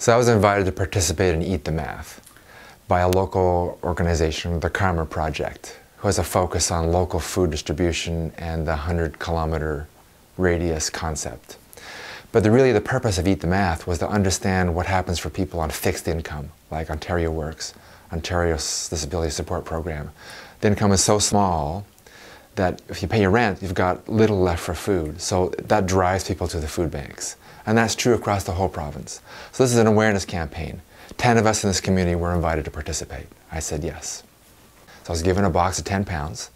So I was invited to participate in Eat the Math by a local organization, the Karma Project, who has a focus on local food distribution and the 100-kilometer radius concept. But really the purpose of Eat the Math was to understand what happens for people on fixed income, like Ontario Works, Ontario's Disability Support Program. The income is so small that if you pay your rent, you've got little left for food. So that drives people to the food banks. And that's true across the whole province. So this is an awareness campaign. 10 of us in this community were invited to participate. I said yes. So I was given a box of 10 pounds,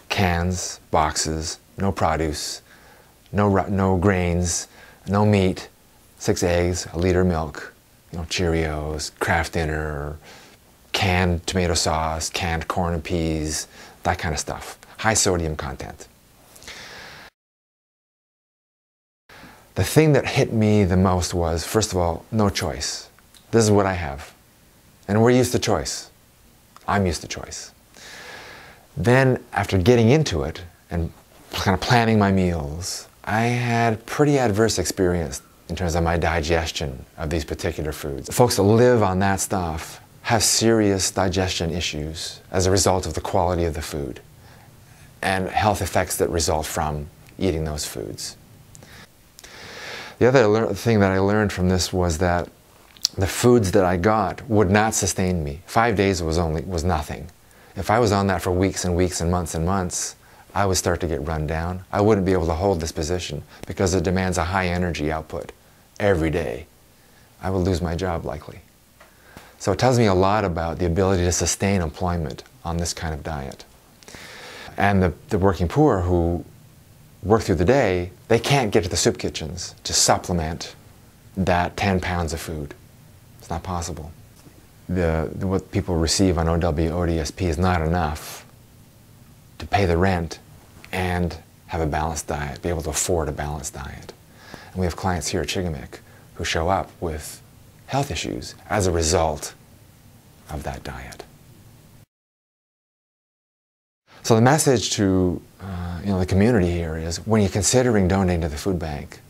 cans, boxes, no produce, no grains, no meat, 6 eggs, a liter of milk, Cheerios, Kraft Dinner, canned tomato sauce, canned corn and peas, that kind of stuff. High sodium content. The thing that hit me the most was, first of all, no choice. This is what I have. And we're used to choice. I'm used to choice. Then, after getting into it and kind of planning my meals, I had pretty adverse experience in terms of my digestion of these particular foods. Folks that live on that stuff have serious digestion issues as a result of the quality of the food and health effects that result from eating those foods. The other thing that I learned from this was that the foods that I got would not sustain me. 5 days was nothing. If I was on that for weeks and weeks and months, I would start to get run down. I wouldn't be able to hold this position because it demands a high energy output every day. I would lose my job likely. So it tells me a lot about the ability to sustain employment on this kind of diet. And the working poor who work through the day, they can't get to the soup kitchens to supplement that 10 pounds of food. It's not possible. What people receive on OW/ODSP is not enough to pay the rent and have a balanced diet, be able to afford a balanced diet. And we have clients here at Chigamik who show up with health issues as a result of that diet. So the message to the community here is, when you're considering donating to the food bank,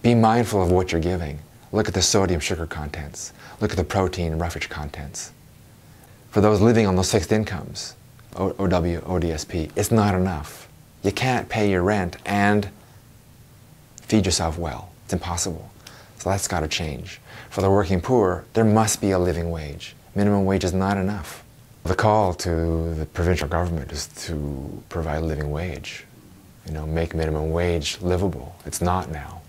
be mindful of what you're giving. Look at the sodium sugar contents. Look at the protein and roughage contents. For those living on those fixed incomes, OW/ODSP, it's not enough. You can't pay your rent and feed yourself well. It's impossible. So that's got to change. For the working poor, there must be a living wage. Minimum wage is not enough. The call to the provincial government is to provide a living wage. Make minimum wage livable. It's not now.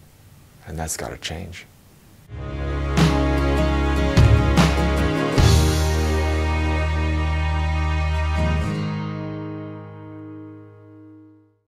And that's got to change.